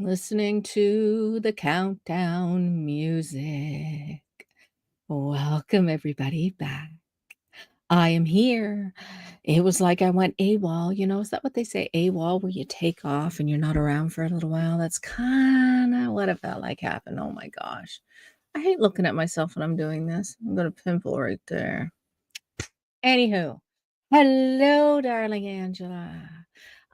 listening to the countdown music. Welcome, everybody, back. I am here. It was like I went AWOL. Is that what they say? AWOL, where you take off and you're not around for a little while. That's kind of what it felt like happened. Oh my gosh. I hate looking at myself when I'm doing this. I've got a pimple right there. Anywho, hello, darling Angela.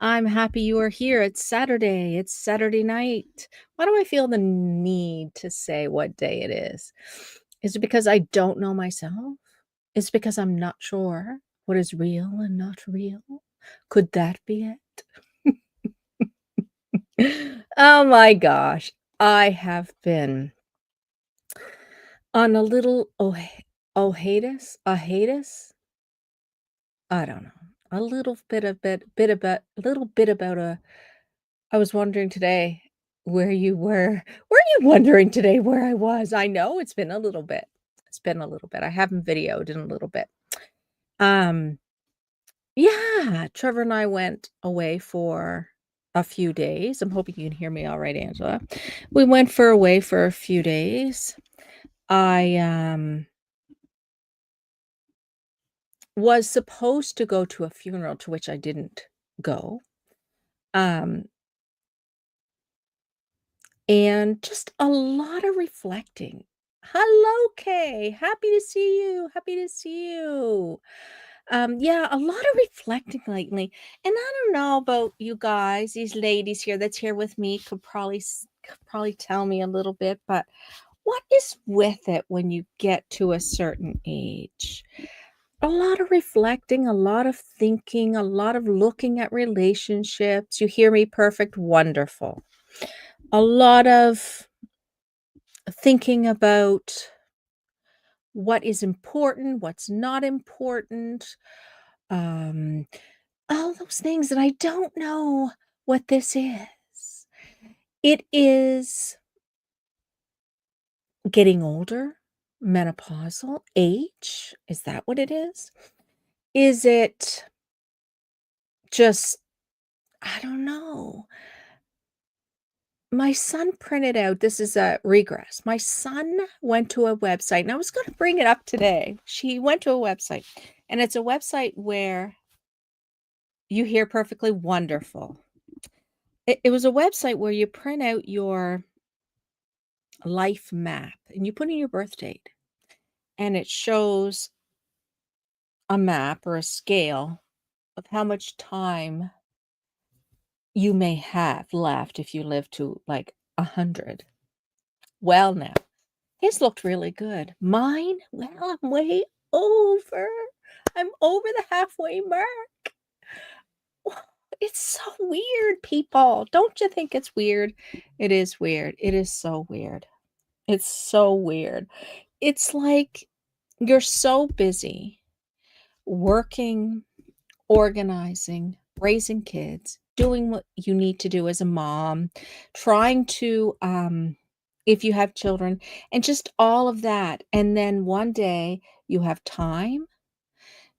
I'm happy you are here. It's Saturday. It's Saturday night. Why do I feel the need to say what day it is? Is it because I don't know myself? Is it because I'm not sure what is real and not real? Could that be it? Oh my gosh. I have been on a little hiatus. I don't know. A little bit about a I was wondering today where you were. Were you wondering today where I was? I know it's been a little bit. It's been a little bit. I haven't videoed in a little bit. Um, yeah, Trevor and I went away for a few days. I'm hoping you can hear me all right, Angela. We went for away for a few days. I was supposed to go to a funeral to which I didn't go. Um, and just a lot of reflecting. Hello, Kay. Happy to see you. Happy to see you. Yeah, a lot of reflecting lately. And I don't know about you guys, these ladies here that's here with me could probably tell me a little bit, but what is with it when you get to a certain age? A lot of reflecting, a lot of thinking, a lot of looking at relationships. You hear me perfect, wonderful. A lot of thinking about what is important, what's not important, um, all those things that I don't know what this is. It is getting older, menopausal, age. Is that what it is? Is it just, I don't know. My son printed out, this is a regress. My son went to a website, and I was going to bring it up today. She went to a website, and it's a website where you hear perfectly wonderful. It was a website where you print out your life map and you put in your birth date, and it shows a map or a scale of how much time you may have left if you live to like 100. Well, now his looked really good. Mine, well, I'm way over. I'm over the halfway mark. It's so weird, people. Don't you think it's weird? It is weird. It is so weird. It's so weird. It's like you're so busy working, organizing, raising kids, doing what you need to do as a mom, trying to if you have children, and just all of that. And then one day you have time,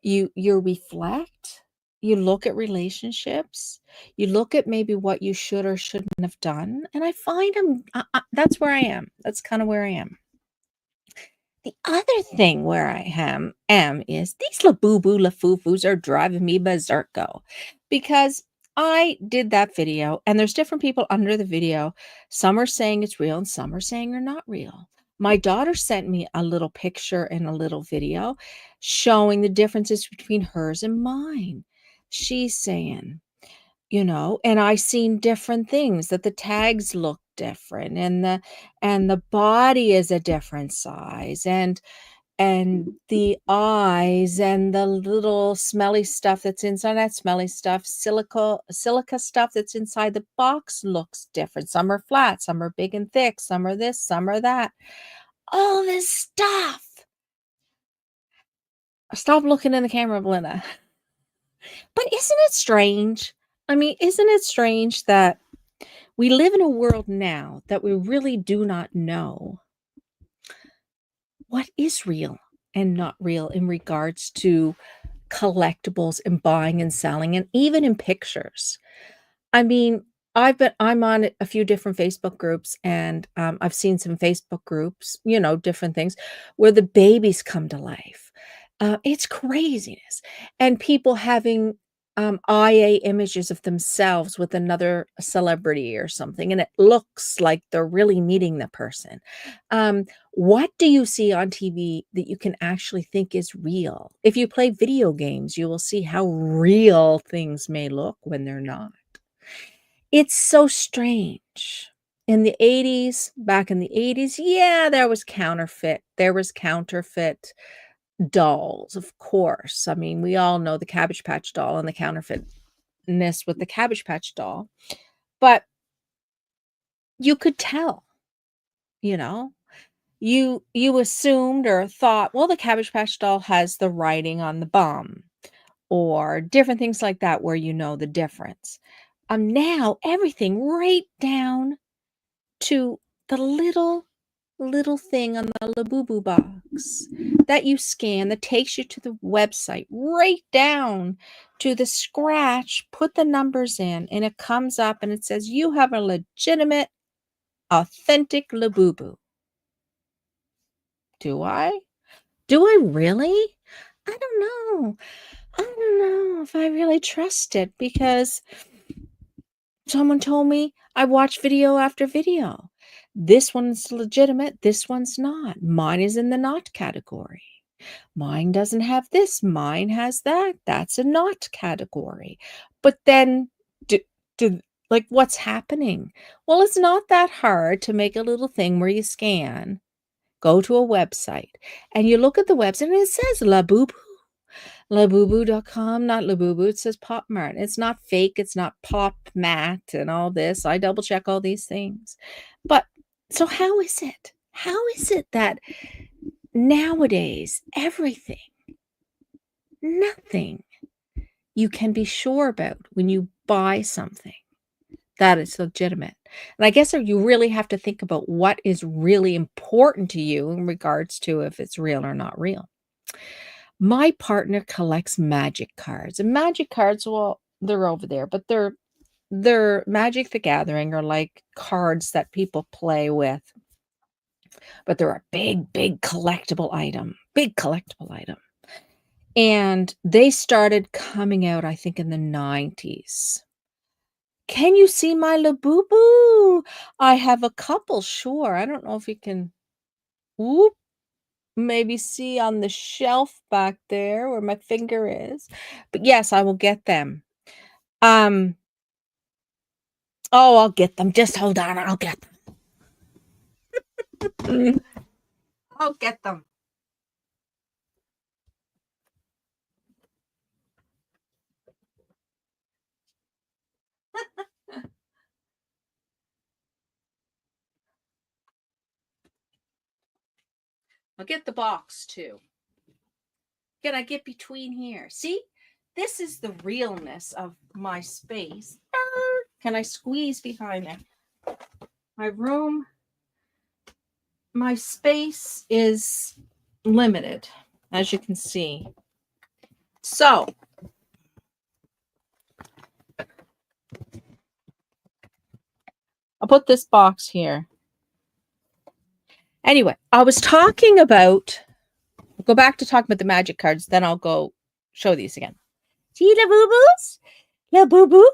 you reflect, you look at relationships, you look at maybe what you should or shouldn't have done. And I find that's where I am. That's kind of where I am. The other thing where I am is these la boo boo la foo foos are driving me berserko because I did that video and there's different people under the video. Some are saying it's real and some are saying they're not real. My daughter sent me a little picture and a little video showing the differences between hers and mine. She's saying, and I seen different things, that the tags look different and the body is a different size, and the eyes and the little smelly stuff that's inside, that smelly stuff, silica stuff that's inside the box looks different. Some are flat, some are big and thick, some are this, some are that. All this stuff. Stop looking in the camera, Belinda. But isn't it strange? I mean, isn't it strange that we live in a world now that we really do not know what is real and not real in regards to collectibles and buying and selling, and even in pictures. I mean, I'm on a few different Facebook groups, and, I've seen some Facebook groups, different things, where the babies come to life. It's craziness, and people having, IA images of themselves with another celebrity or something, and it looks like they're really meeting the person. What do you see on TV that you can actually think is real? If you play video games, you will see how real things may look when they're not. It's so strange. In the '80s, back in the '80s, yeah, there was counterfeit dolls, of course. I mean, we all know the Cabbage Patch Doll and the counterfeitness with the Cabbage Patch Doll, but you could tell, you know? You assumed or thought, "Well, the Cabbage Patch Doll has the writing on the bum," or different things like that where you know the difference. Now everything right down to the little thing on the Labubu box that you scan that takes you to the website, right down to the scratch, put the numbers in, and it comes up and it says, "You have a legitimate, authentic Labubu." Do I? Do I really? I don't know. I don't know if I really trust it because someone told me I watch video after video. This one's legitimate, this one's not. Mine is in the not category. Mine doesn't have this, mine has that. That's a not category. But then, do, do, like, what's happening? Well, it's not that hard to make a little thing where you scan, go to a website, and you look at the website and it says Labubu. Labubu.com, not Labubu, it says Pop Mart. It's not fake, it's not Pop Mat and all this. I double check all these things. But so how is it? How is it that nowadays nothing you can be sure about when you buy something that is legitimate? And I guess you really have to think about what is really important to you in regards to if it's real or not real. My partner collects magic cards, and magic cards, well, they're over there, but they're Magic the Gathering are like cards that people play with, but they're a big big collectible item. And they started coming out, I think, in the '90s. Can you see my Labubu? I have a couple, sure. I don't know if you can whoop, maybe see on the shelf back there where my finger is. But yes, I will get them. Um, oh, I'll get them. Just hold on, I'll get them. I'll get them. I'll get the box too. Can I get between here? See? This is the realness of my space. Can I squeeze behind there? My room, my space is limited, as you can see. So, I'll put this box here. Anyway, I was talking about, I'll go back to talking about the magic cards, then I'll go show these again. See the boo-boos? The boo-boo?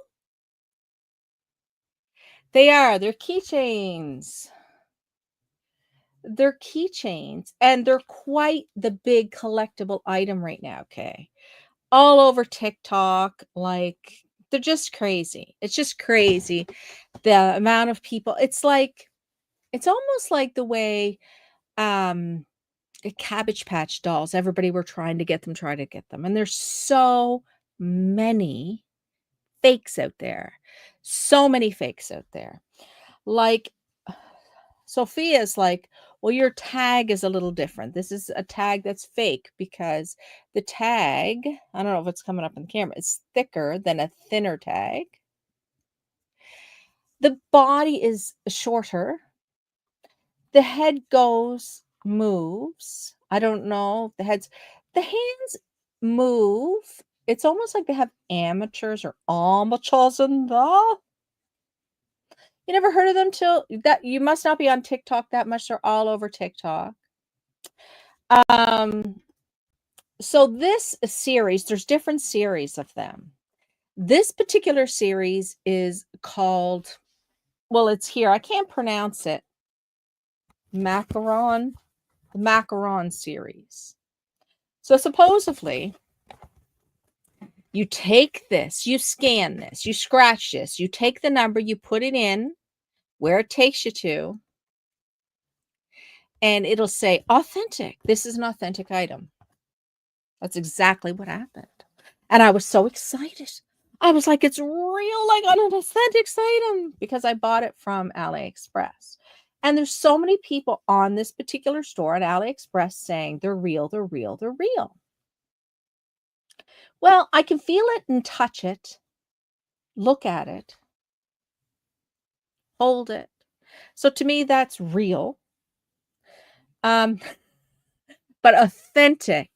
They're keychains. They're keychains, and they're quite the big collectible item right now, okay? All over TikTok, like, they're just crazy. It's just crazy the amount of people. It's almost like the way, the Cabbage Patch Dolls, everybody were trying to get them, and there's so many fakes out there. So many fakes out there. Like, Sophia's like, "Well, your tag is a little different. This is a tag that's fake because the tag, I don't know if it's coming up in the camera, it's thicker than a thinner tag. The body is shorter. The head moves. I don't know. The hands move. It's almost like they have amateurs or amateurs in there. You never heard of them till that you must not be on TikTok that much. They're all over TikTok. Um, so this series, there's different series of them. This particular series is called, well, it's here. I can't pronounce it. Macaron, the Macaron series. So supposedly, you take this, you scan this, you scratch this, you take the number, you put it in where it takes you to, and it'll say authentic. This is an authentic item. That's exactly what happened. And I was so excited. I was like, it's real, like on an authentic item, because I bought it from AliExpress. And there's so many people on this particular store at AliExpress saying they're real, they're real, they're real. Well, I can feel it and touch it, look at it, hold it. So to me, that's real. Um, but authentic,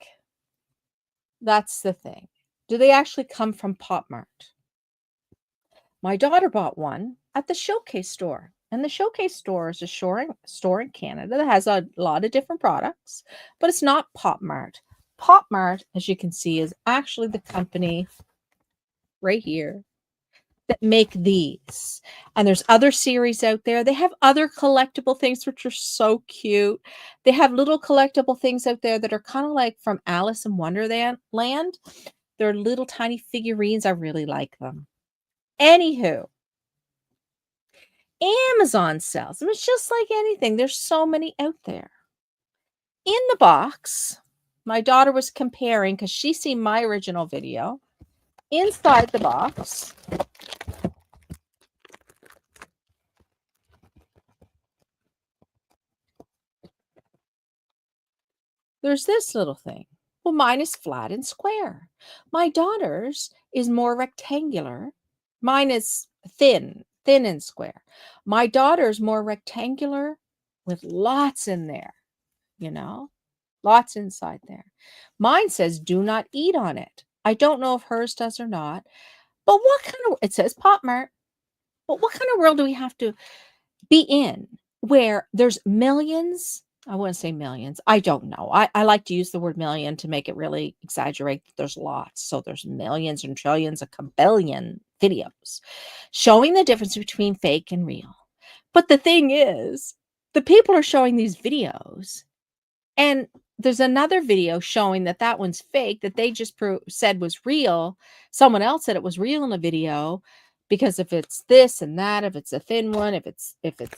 that's the thing. Do they actually come from Pop Mart? My daughter bought one at the Showcase store. And the Showcase store is a store in Canada that has a lot of different products, but it's not Pop Mart. Pop Mart, as you can see, is actually the company right here that make these. And there's other series out there. They have other collectible things which are so cute. They have little collectible things out there that are kind of like from Alice in Wonderland. They're little tiny figurines. I really like them. Anywho, Amazon sells them. It's just like anything. There's so many out there. In the box, my daughter was comparing because she seen my original video. Inside the box, there's this little thing. Well, mine is flat and square. My daughter's is more rectangular. Mine is thin and square. My daughter's more rectangular with lots in there, you know, lots inside there. Mine says do not eat on it. I don't know if hers does or not. But what kind of, it says Pop Mart, but what kind of world do we have to be in where there's millions? I wouldn't say millions. I don't know. I like to use the word million to make it really exaggerate that there's lots. So there's millions and trillions, a kabillion videos showing the difference between fake and real. But the thing is, the people are showing these videos, and there's another video showing that that one's fake that they just said was real. Someone else said it was real in a video because if it's this and that, if it's a thin one, if it's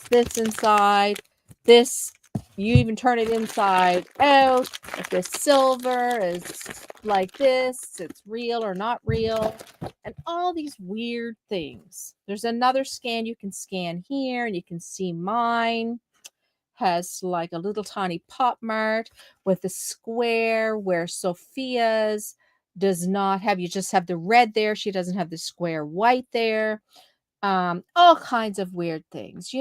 this inside, this, you even turn it inside out. If this silver is like this, it's real or not real, and all these weird things. There's another scan you can scan here, and you can see mine has like a little tiny Pop Mart with a square where Sophia's does not have. You just have the red there. She doesn't have the square white there. All kinds of weird things,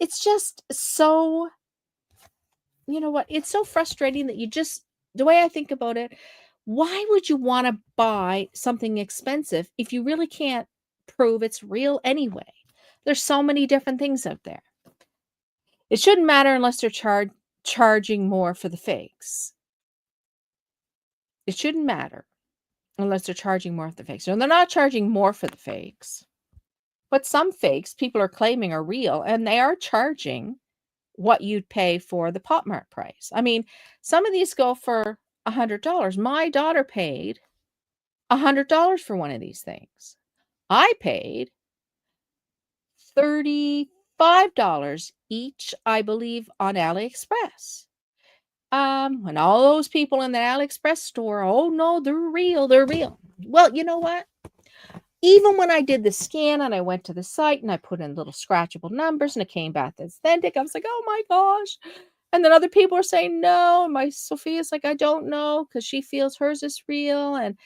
it's just so, you know what? It's so frustrating that you just, the way I think about it, why would you want to buy something expensive if you really can't prove it's real anyway? There's so many different things out there. It shouldn't matter unless they're charging more for the fakes. It shouldn't matter unless they're charging more for the fakes. And they're not charging more for the fakes. But some fakes people are claiming are real, and they are charging what you'd pay for the Pop Mart price. I mean, some of these go for $100. My daughter paid $100 for one of these things. I paid $35 each, I believe, on AliExpress. And all those people in the AliExpress store, oh no, they're real, they're real. Well, you know what? Even when I did the scan and I went to the site and I put in little scratchable numbers and it came back authentic, I was like, oh my gosh. And then other people are saying no. And my Sophia's like, I don't know, because she feels hers is real. And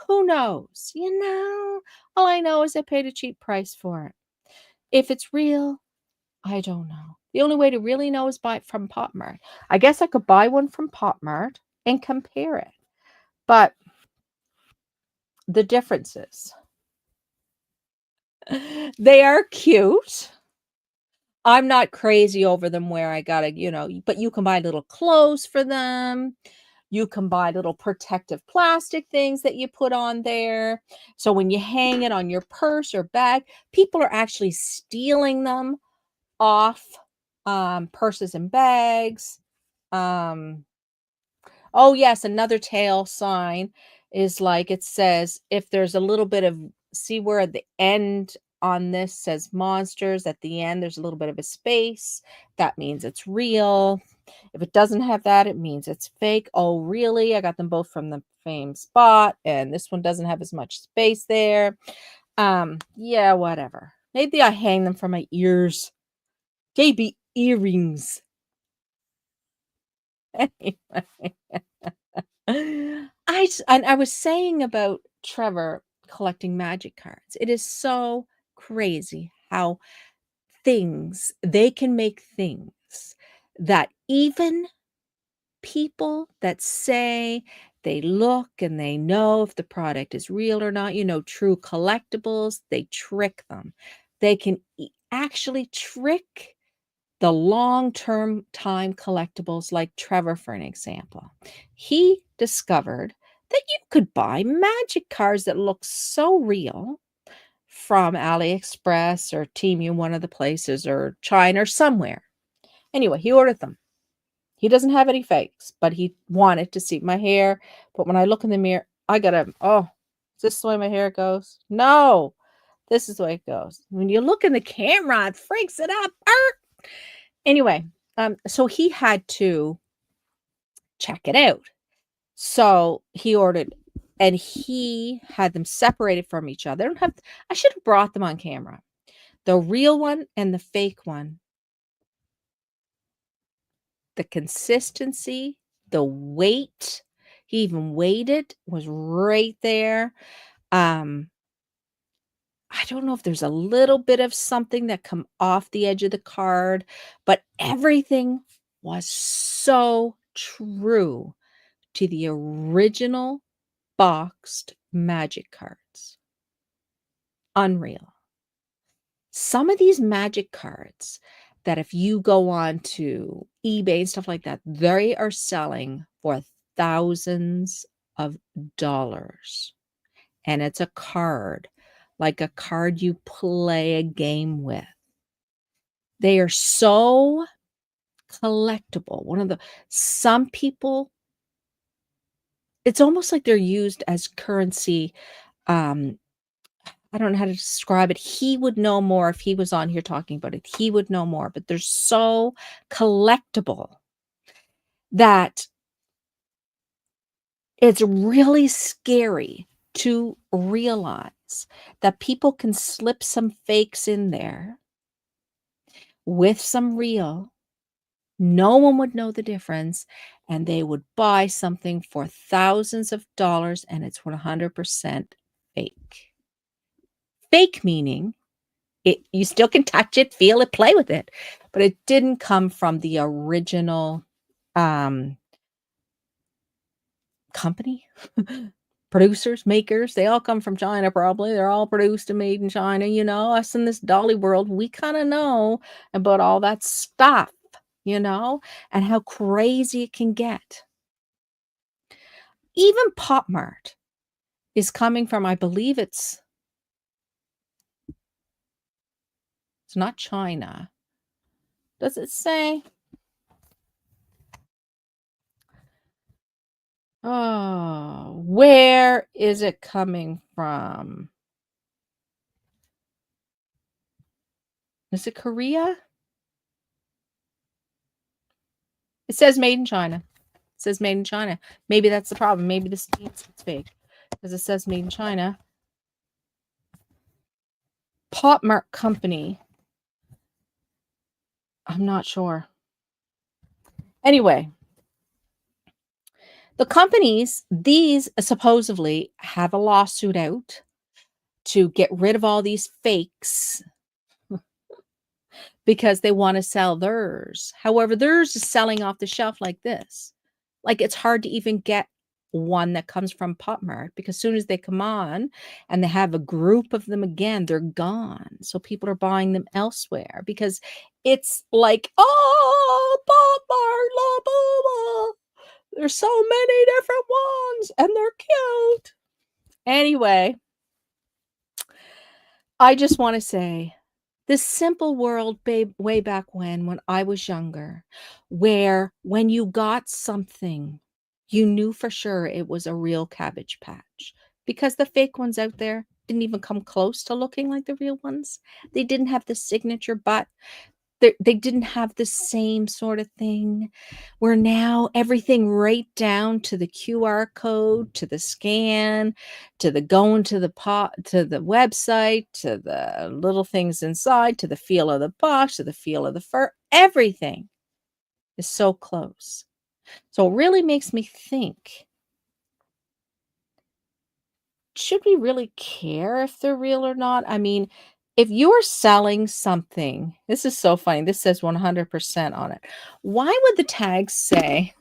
who knows? All I know is I paid a cheap price for it. If it's real, I don't know. The only way to really know is buy it from Pop Mart. I guess I could buy one from Pop Mart and compare it. But the differences. They are cute. I'm not crazy over them where I gotta, but you can buy little clothes for them. You can buy little protective plastic things that you put on there. So when you hang it on your purse or bag, people are actually stealing them off purses and bags. Um, Oh, yes, another tail sign is like it says if there's a little bit of see where at the end on this says monsters, at the end there's a little bit of a space. That means it's real. If it doesn't have that, it means it's fake. Oh, really? I got them both from the same spot, and this one doesn't have as much space there. Yeah, whatever. Maybe I hang them from my ears. Maybe earrings. Anyway. I was saying about Trevor collecting magic cards. It is so crazy how they can make things that even people that say they look and they know if the product is real or not, true collectibles, they trick them. They can actually trick the long-term time collectibles like Trevor, for an example. He discovered that you could buy magic cards that look so real from AliExpress or Temu, one of the places, or China or somewhere. Anyway, he ordered them. He doesn't have any fakes, but he wanted to see my hair. But when I look in the mirror, I gotta, is this the way my hair goes? No, this is the way it goes. When you look in the camera, it freaks it up. Anyway, so he had to check it out. So he ordered and he had them separated from each other. I should have brought them on camera. The real one and the fake one. The consistency, the weight, he even weighed it, was right there. Um, I don't know if there's a little bit of something that come off the edge of the card, but everything was so true to the original boxed magic cards. Unreal. Some of these magic cards that if you go on to eBay and stuff like that, they are selling for thousands of dollars. And it's a card, like a card you play a game with. They are so collectible. Some people, it's almost like they're used as currency. Um, I don't know how to describe it. He would know more if he was on here talking about it. He would know more, but they're so collectible that it's really scary to realize that people can slip some fakes in there with some real. No one would know the difference, and they would buy something for thousands of dollars, and it's 100% fake. Fake meaning you still can touch it, feel it, play with it, but it didn't come from the original company. Producers, makers, they all come from China probably. They're all produced and made in China. Us in this dolly world, we kind of know about all that stuff, and how crazy it can get. Even Pop Mart is coming from, I believe it's not China. Does it say? Oh, where is it coming from? Is it Korea? It says made in China. It says made in China. Maybe that's the problem. Maybe this means it's fake because it says made in China. Pop Mart Company. I'm not sure. Anyway, the companies, these supposedly have a lawsuit out to get rid of all these fakes because they want to sell theirs. However, theirs is selling off the shelf like this. Like it's hard to even get one that comes from Pop Mart, because as soon as they come on and they have a group of them again, they're gone. So people are buying them elsewhere because it's like, oh, Pop Mart, la, blah, blah. There's so many different ones and they're cute. Anyway, I just want to say this simple world, babe, way back when I was younger, where when you got something, you knew for sure it was a real Cabbage Patch because the fake ones out there didn't even come close to looking like the real ones. They didn't have the signature butt. They didn't have the same sort of thing, where now everything right down to the QR code, to the scan, to the going to the to the website, to the little things inside, to the feel of the box, to the feel of the fur, everything is so close. So it really makes me think, should we really care if they're real or not? I mean, if you're selling something, this is so funny. This says 100% on it. Why would the tag say,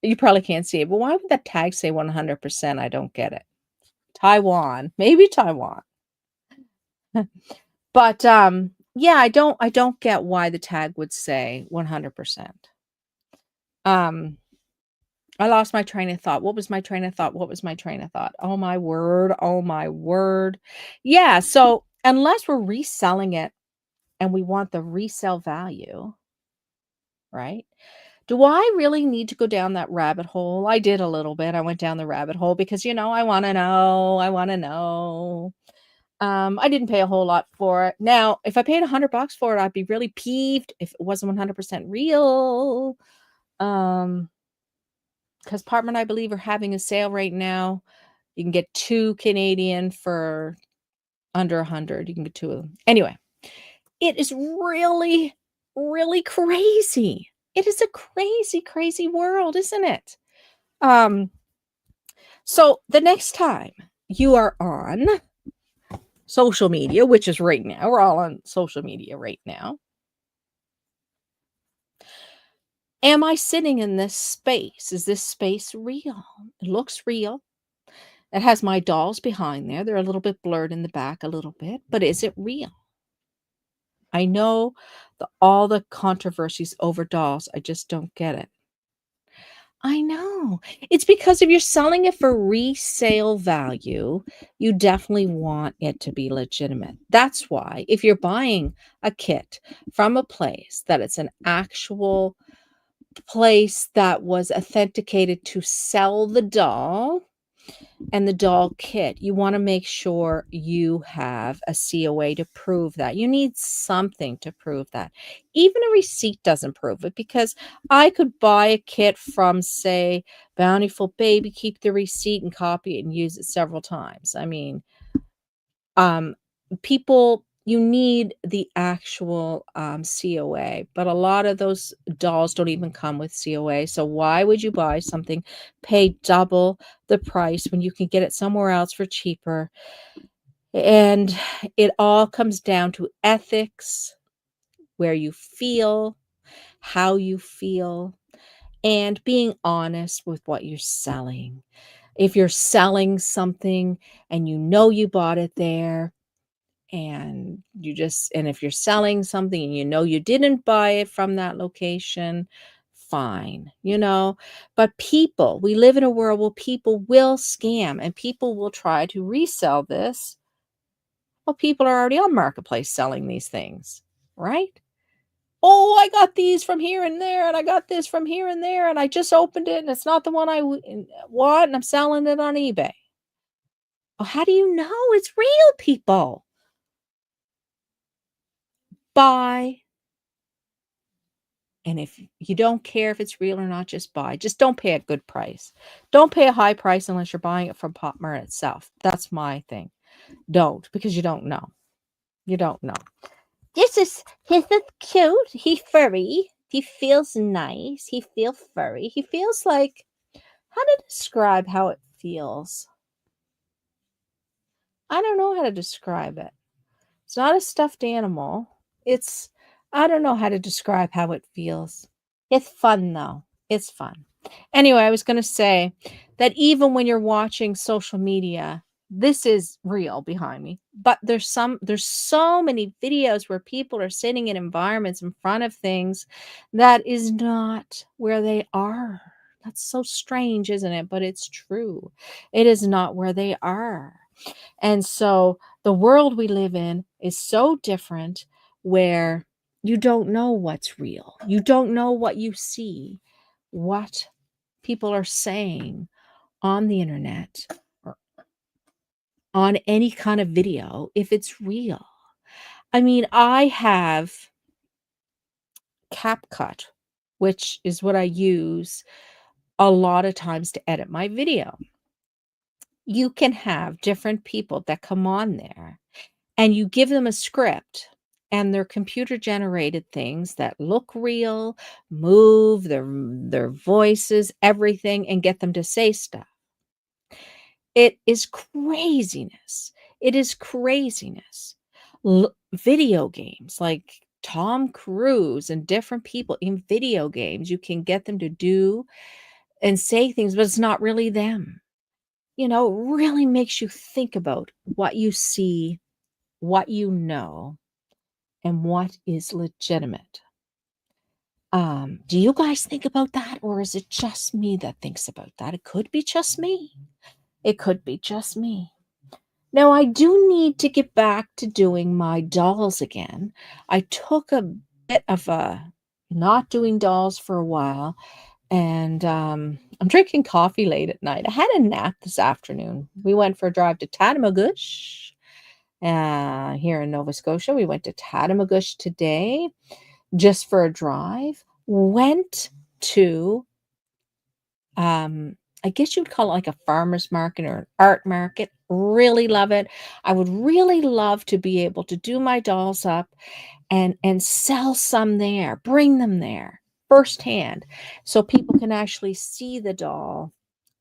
you probably can't see it, but why would that tag say 100%? I don't get it. Taiwan, maybe Taiwan. But yeah, I don't get why the tag would say 100%. I lost my train of thought. What was my train of thought? What was my train of thought? Oh my word. Oh my word. Yeah. So unless we're reselling it and we want the resale value, right? Do I really need to go down that rabbit hole? I did a little bit. I went down the rabbit hole because, I want to know. I want to know. I didn't pay a whole lot for it. Now, if I paid $100 for it, I'd be really peeved if it wasn't 100% real. Because Partment, I believe, are having a sale right now. You can get 2 Canadian for under 100. You can get 2 of them. Anyway, it is really, really crazy. It is a crazy, crazy world, isn't it? So the next time you are on social media, which is right now, we're all on social media right now. Am I sitting in this space? Is this space real? It looks real. It has my dolls behind there. They're a little bit blurred in the back a little bit, but is it real? I know all the controversies over dolls. I just don't get it. I know. It's because if you're selling it for resale value, you definitely want it to be legitimate. That's why if you're buying a kit from a place that it's an actual place that was authenticated to sell the doll and the doll kit, you want to make sure you have a COA to prove that. You need something to prove that. Even a receipt doesn't prove it, because I could buy a kit from, say, Bountiful Baby, keep the receipt and copy it and use it several times. I mean, people, you need the actual COA, but a lot of those dolls don't even come with COA. So why would you buy something, pay double the price when you can get it somewhere else for cheaper? And it all comes down to ethics, where you feel, how you feel, and being honest with what you're selling. If you're selling something and you bought it there, and if you're selling something and you didn't buy it from that location, fine, but we live in a world where people will scam and people will try to resell this. Well, people are already on Marketplace selling these things, right? Oh, I got these from here and there, and I got this from here and there, and I just opened it and it's not the one I want, and I'm selling it on eBay. Well, how do you know it's real, people? Buy. And if you don't care if it's real or not, just buy. Just don't pay a good price. Don't pay a high price unless you're buying it from Pop Mart itself. That's my thing. Don't, because you don't know. You don't know. He's cute. He's furry. He feels nice. He feels furry. He feels like, how to describe how it feels? I don't know how to describe it. It's not a stuffed animal. I don't know how to describe how it feels. It's fun though. It's fun. Anyway, I was gonna say that even when you're watching social media, this is real behind me, but there's so many videos where people are sitting in environments in front of things that is not where they are. That's so strange, isn't it? But it's true. It is not where they are. And so the world we live in is so different where you don't know what's real. You don't know what you see, what people are saying on the internet or on any kind of video if it's real. I mean, I have CapCut, which is what I use a lot of times to edit my video. You can have different people that come on there and you give them a script and they're computer generated things that look real, move their voices, everything, and get them to say stuff. It is craziness. It is craziness. Video games like Tom Cruise and different people in video games, you can get them to do and say things, but it's not really them. It really makes you think about what you see, what you know, and what is legitimate. Do you guys think about that, or is it just me that thinks about that? It could be just me. It could be just me. Now, I do need to get back to doing my dolls again. I took a bit of a not doing dolls for a while, and I'm drinking coffee late at night. I had a nap this afternoon. We went for a drive to Tatamagouche here in Nova Scotia. We went to Tatamagouche today just for a drive. Went to I guess you'd call it like a farmer's market or an art market. Really love it. I would really love to be able to do my dolls up and sell some there, bring them there firsthand so people can actually see the doll,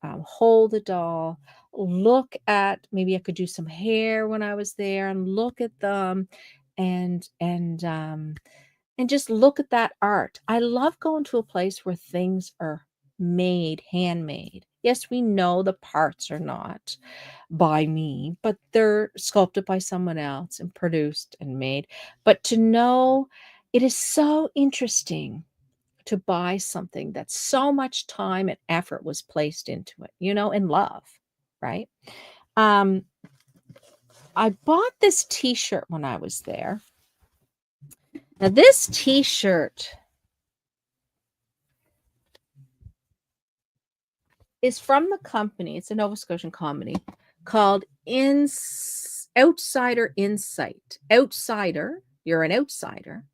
hold the doll, look at, maybe I could do some hair when I was there and look at them and just look at that art. I love going to a place where things are made, handmade. Yes, we know the parts are not by me, but they're sculpted by someone else and produced and made. But to know it is so interesting to buy something that so much time and effort was placed into it, and love, right? Um, I bought this t-shirt when I was there. Now, this t-shirt is from the company. It's a Nova Scotian company called Outsider Insight. Outsider, you're an outsider.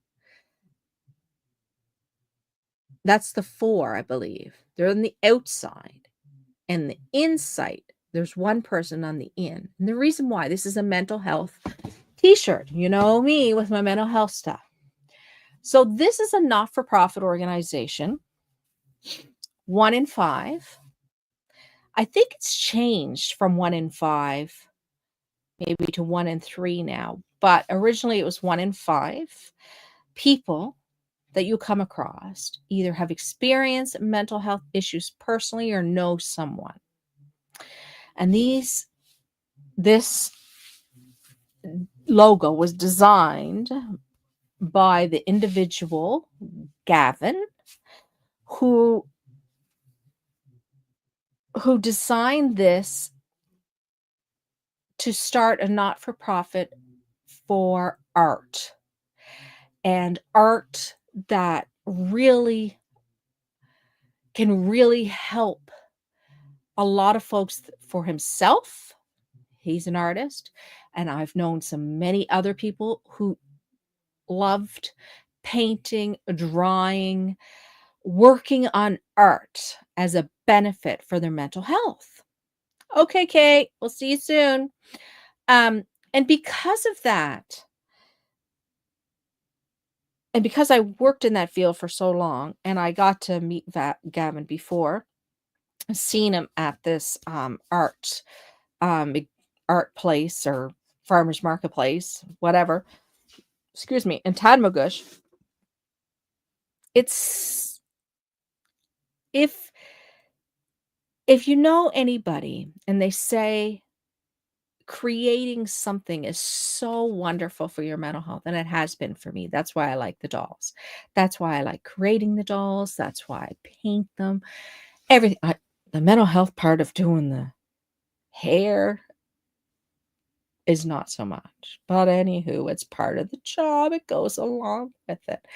That's the 4, I believe. They're on the outside. And the insight, there's one person on the in. And the reason why, this is a mental health t-shirt. You know me with my mental health stuff. So this is a not-for-profit organization. 1 in 5. I think it's changed from 1 in 5 maybe to 1 in 3 now, but originally it was 1 in 5 people that you come across either have experienced mental health issues personally or know someone. And this logo was designed by the individual, Gavin, who designed this to start a not-for-profit for art, and art that really can really help a lot of folks for himself. He's an artist, and I've known many other people who loved painting, drawing, working on art as a benefit for their mental health. Okay, Kate, we'll see you soon. And because of that, and because I worked in that field for so long, and I got to meet Gavin before, seen him at this art place or farmers marketplace, whatever. Excuse me, in Tatamagouche. It's if If you know anybody and they say creating something is so wonderful for your mental health, and it has been for me. That's why I like the dolls. That's why I like creating the dolls. That's why I paint them. Everything. The mental health part of doing the hair is not so much. But anywho, it's part of the job. It goes along with it.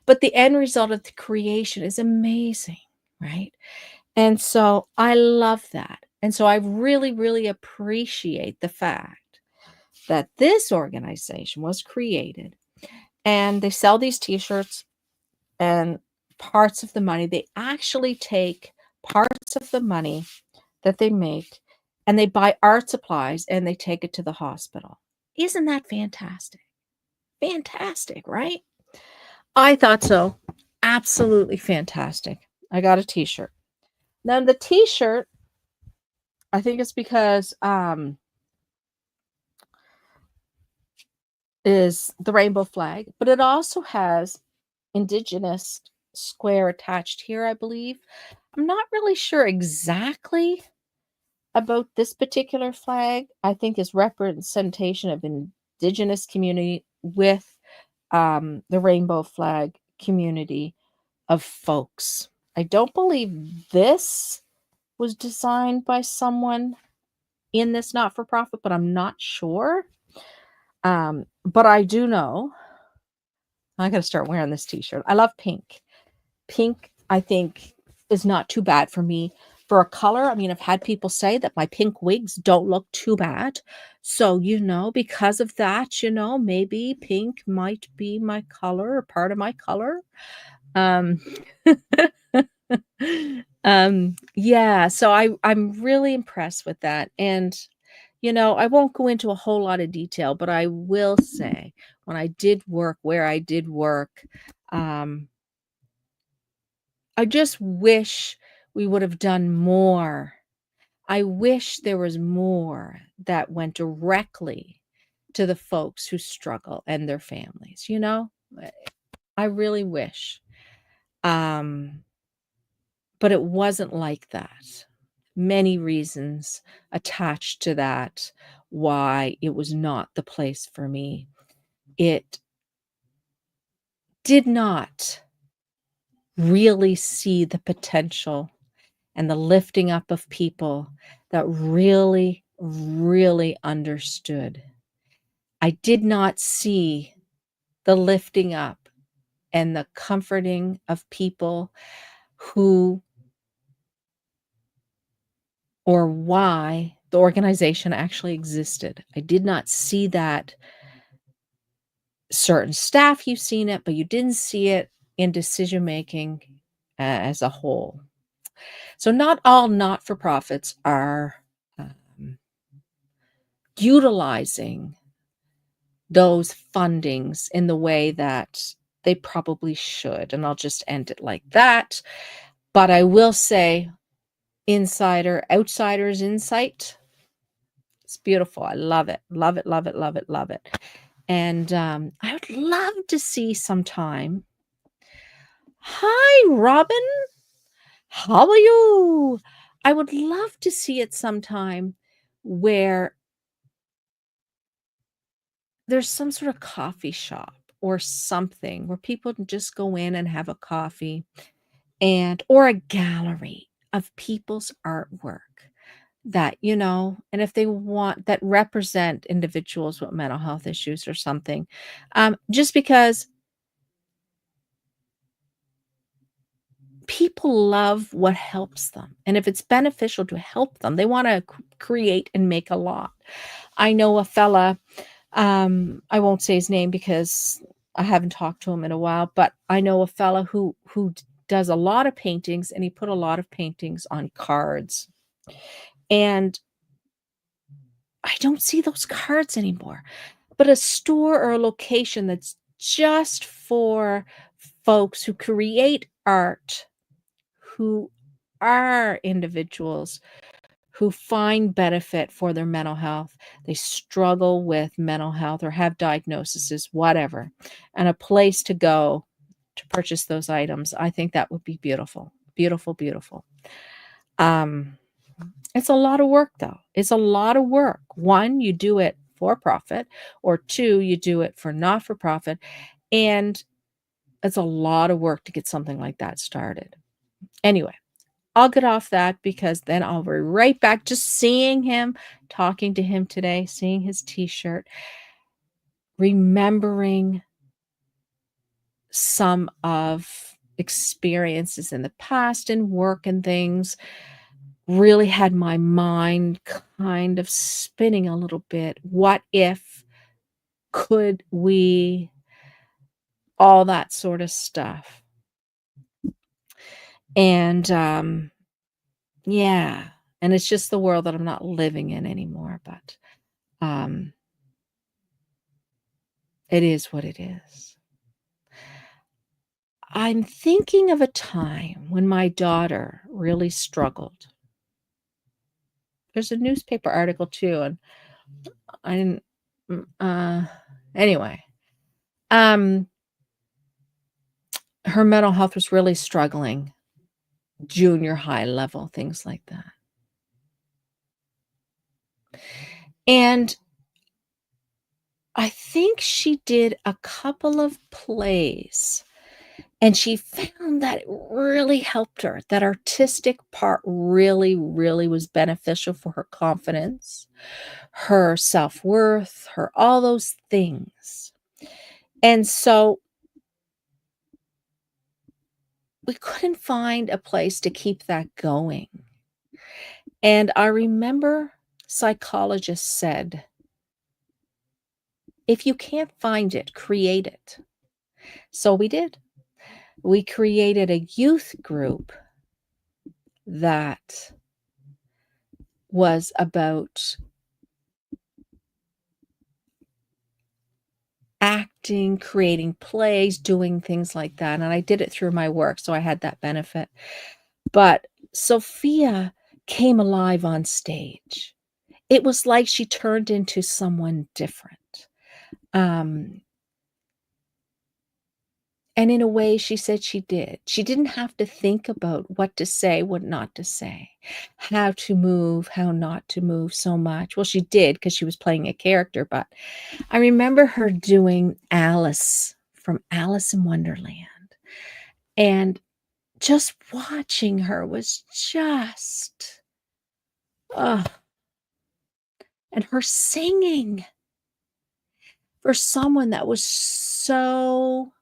But the end result of the creation is amazing, right? And so I love that. And so I really, really appreciate the fact that this organization was created and they sell these t-shirts, and parts of the money, they actually take parts of the money that they make and they buy art supplies and they take it to the hospital. Isn't that fantastic? Fantastic, right? I thought so. Absolutely fantastic. I got a t-shirt. Now the t-shirt, I think it's because is the rainbow flag, but it also has Indigenous square attached here, I believe. I'm not really sure exactly about this particular flag. I think is representation of Indigenous community with the rainbow flag community of folks. I don't believe this was designed by someone in this not-for-profit, but I'm not sure. But I do know I gotta start wearing this t-shirt. I love pink. Pink, I think, is not too bad for me for a color. I mean, I've had people say that my pink wigs don't look too bad. So, because of that, maybe pink might be my color or part of my color. Um, yeah, so I'm really impressed with that. And I won't go into a whole lot of detail, but I will say when I did work where I did work, um, I just wish we would have done more. I wish there was more that went directly to the folks who struggle and their families. I really wish. Um, but it wasn't like that. Many reasons attached to that why it was not the place for me. It did not really see the potential and the lifting up of people that really, really understood. I did not see the lifting up and the comforting of people who or why the organization actually existed. I did not see that. Certain staff, you've seen it, but you didn't see it in decision making as a whole. So not all not-for-profits are utilizing those fundings in the way that they probably should. And I'll just end it like that. But I will say, outsider's insight. It's beautiful. I love it. Love it, love it, love it, love it. And I would love to see sometime. Hi, Robin. How are you? I would love to see it sometime where there's some sort of coffee shop or something where people can just go in and have a coffee or a gallery of people's artwork and if they want that represent individuals with mental health issues or something, just because people love what helps them. And if it's beneficial to help them, they want to create and make a lot. I know a fella, I won't say his name because I haven't talked to him in a while, but I know a fella who does a lot of paintings, and he put a lot of paintings on cards. And I don't see those cards anymore. But a store or a location that's just for folks who create art, who are individuals who find benefit for their mental health. They struggle with mental health or have diagnoses, whatever, and a place to go to purchase those items. I think that would be beautiful. Beautiful, beautiful. Um, It's a lot of work, though. It's a lot of work. 1, you do it for profit, or 2, you do it for not for profit, and it's a lot of work to get something like that started. Anyway, I'll get off that because then I'll be right back just seeing him, talking to him today, seeing his T-shirt, remembering some of experiences in the past and work and things really had my mind kind of spinning a little bit. What if, could we, all that sort of stuff. And yeah, and it's just the world that I'm not living in anymore, but um it is what it is. I'm thinking of a time when my daughter really struggled. There's a newspaper article too, and I didn't anyway. Um her mental health was really struggling, junior high level, things like that. And I think she did a couple of plays, and she found that it really helped her. That artistic part really, really was beneficial for her confidence, her self-worth, her all those things. And so we couldn't find a place to keep that going. And I remember psychologists said, if you can't find it, create it. So we did. We created a youth group that was about acting, creating plays, doing things like that, and I did it through my work, so I had that benefit. But Sophia came alive on stage. It was like she turned into someone different. Um, and in a way, she said she did. She didn't have to think about what to say, what not to say, how to move, how not to move so much. Well, she did because she was playing a character, but I remember her doing Alice from Alice in Wonderland, and just watching her was just, ugh, and her singing for someone that was so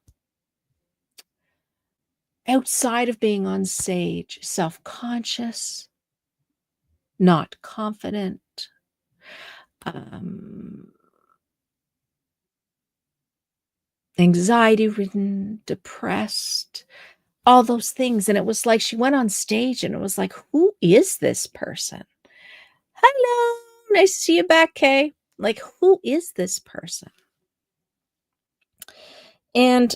outside of being on stage, self-conscious, not confident, um, anxiety-ridden, depressed, all those things, and it was like she went on stage, and it was like, "Who is this person?" "Hello, nice to see you back, Kay." Like, who is this person? And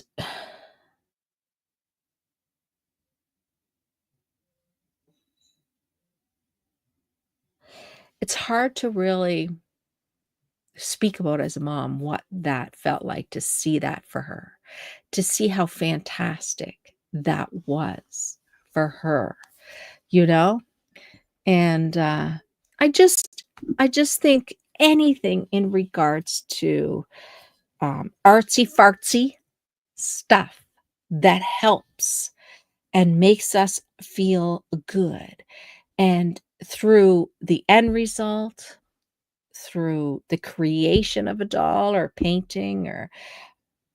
it's hard to really speak about as a mom what that felt like to see that for her, to see how fantastic that was for her, you know? And, I just I just think anything in regards to, artsy-fartsy stuff that helps and makes us feel good, and through the end result, through the creation of a doll or painting or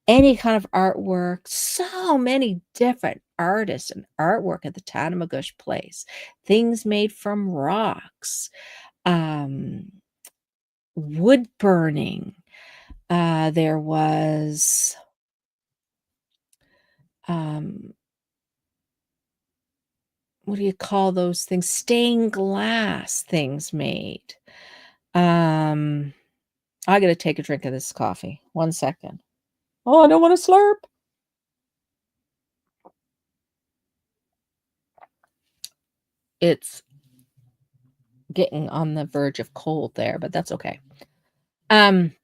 any kind of artwork, so many different artists and artwork at the Tatamagouche place, things made from rocks, um, wood burning. There was, um, what do you call those things? Stained glass things made. Um, I gotta take a drink of this coffee. 1 second. Oh, I don't wanna slurp. It's getting on the verge of cold there, but that's okay. Um,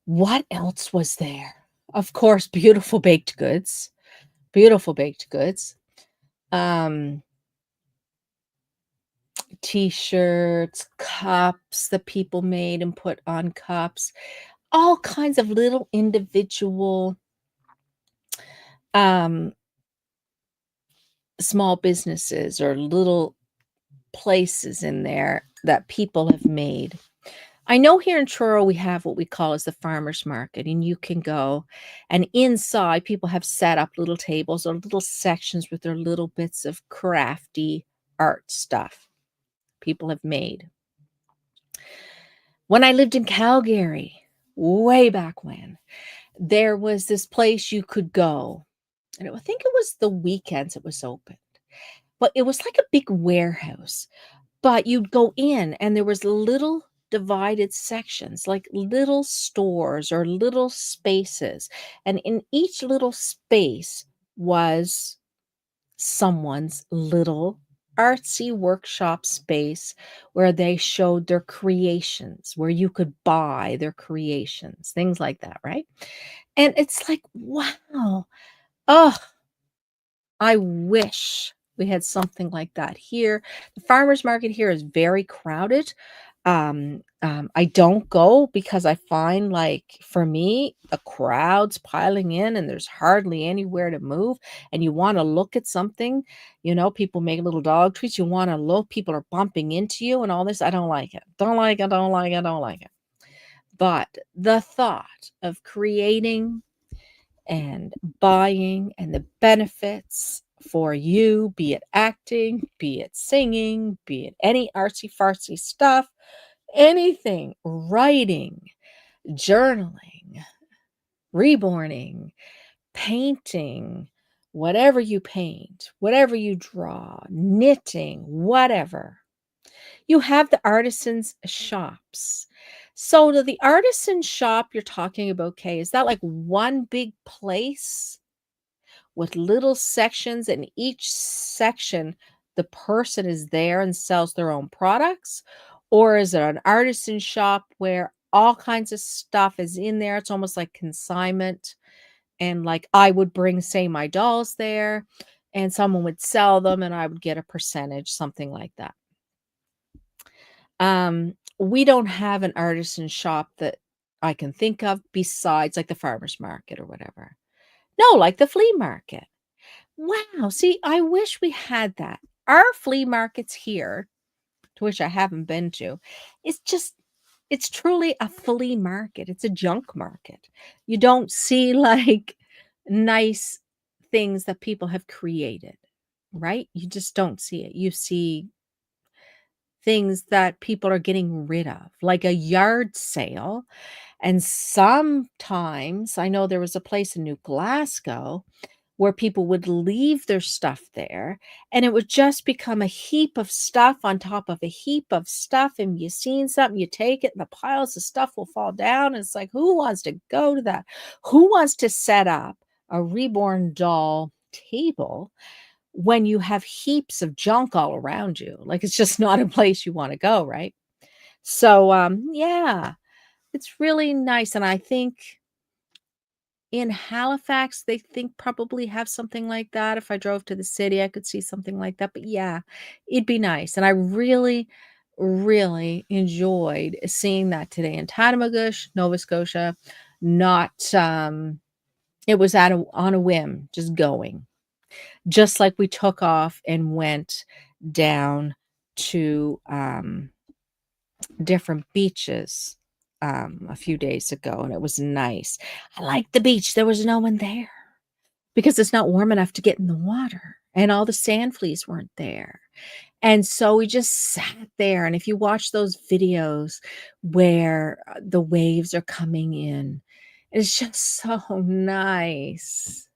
what else was there? Of course, beautiful baked goods. Beautiful baked goods. Um, T-shirts, cups that people made and put on cups, all kinds of little individual, um, small businesses or little places in there that people have made. I know here in Truro we have what we call as the farmers market, and you can go, and inside people have set up little tables or little sections with their little bits of crafty art stuff people have made. When I lived in Calgary, way back when, there was this place you could go, and I think it was the weekends it was open, but it was like a big warehouse. But you'd go in and there was little divided sections, like little stores or little spaces, and in each little space was someone's little artsy workshop space where they showed their creations, where you could buy their creations, things like that, right? And it's like, wow. Oh, I wish we had something like that here. The farmers market here is very crowded. I don't go because I find, like, for me, the crowd's piling in and there's hardly anywhere to move. And you want to look at something, people make little dog treats. You want to look, people are bumping into you and all this. I don't like it. Don't like it. Don't like it. Don't like it. But the thought of creating and buying and the benefits for you, be it acting, be it singing, be it any artsy fartsy stuff, anything, writing, journaling, reborning, painting, whatever you paint, whatever you draw, knitting, whatever. You have the artisans' shops. So the artisan shop you're talking about, Kay, is that like one big place with little sections, and each section, the person is there and sells their own products? Or is it an artisan shop where all kinds of stuff is in there? It's almost like consignment. And like I would bring, say, my dolls there and someone would sell them and I would get a percentage, something like that. We don't have an artisan shop that I can think of besides like the farmer's market or whatever. No, like the flea market. Wow, see, I wish we had that. Our flea markets here, to which I haven't been to, it's truly a flea market. It's a junk market. You don't see like nice things that people have created, right? You just don't see it. You see things that people are getting rid of, like a yard sale. And sometimes I know there was a place in New Glasgow where people would leave their stuff there and it would just become a heap of stuff on top of a heap of stuff. And you seen something, you take it, and the piles of stuff will fall down. And it's like, who wants to go to that? Who wants to set up a reborn doll table when you have heaps of junk all around you? Like, it's just not a place you want to go, right? So, yeah, it's really nice. And I think in Halifax, they think probably have something like that. If I drove to the city, I could see something like that. But yeah, it'd be nice. And I really, really enjoyed seeing that today in Tatamagouche, Nova Scotia. Not it was on a whim, just going. Just like we took off and went down to different beaches a few days ago, and it was nice. I liked the beach. There was no one there because it's not warm enough to get in the water, and all the sand fleas weren't there. And so we just sat there. And if you watch those videos where the waves are coming in, it's just so nice.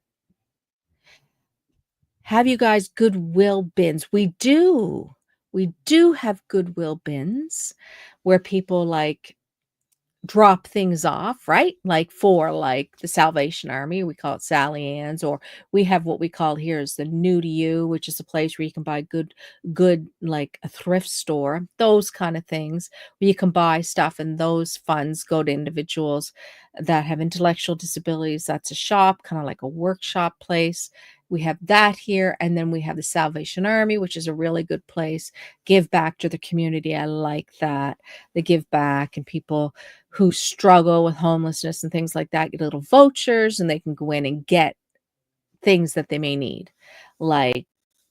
Have you guys Goodwill bins? We do. We do have Goodwill bins where people like drop things off, right? Like for like the Salvation Army, we call it Sally Ann's, or we have what we call here is the New to You, which is a place where you can buy good like a thrift store, those kind of things where you can buy stuff and those funds go to individuals that have intellectual disabilities. That's a shop, kind of like a workshop place We have that here, and then we have the Salvation Army, which is a really good place. Give back to the community. I like that. They give back, and people who struggle with homelessness and things like that get little vouchers, and they can go in and get things that they may need, like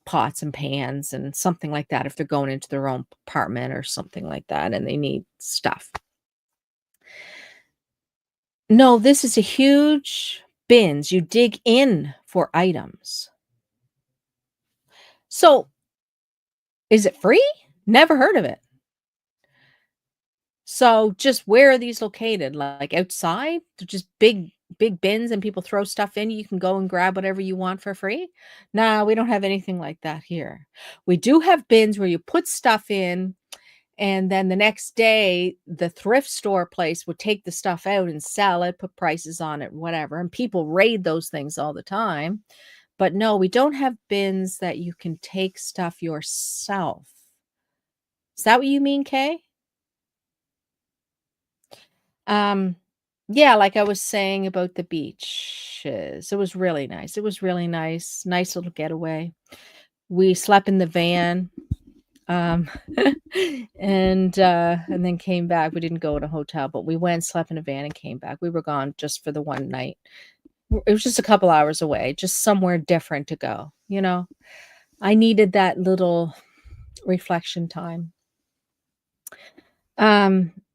pots and pans and something like that if they're going into their own apartment or something like that and they need stuff. No, this is a huge bins. You dig in for items. So, is it free? Never heard of it. So, just where are these located? Like outside? They're just big bins and people throw stuff in. You can go and grab whatever you want for free? No, we don't have anything like that here. We do have bins where you put stuff in, and then the next day, the thrift store place would take the stuff out and sell it, put prices on it, whatever. And people raid those things all the time. But no, we don't have bins that you can take stuff yourself. Is that what you mean, Kay? Um, yeah, like I was saying about the beaches. It was really nice. It was really nice. Nice little getaway. We slept in the van. Um, and then came back. We didn't go in a hotel, but we went, slept in a van, and came back. We were gone just for the one night. It was just a couple hours away, just somewhere different to go, you know? I needed that little reflection time.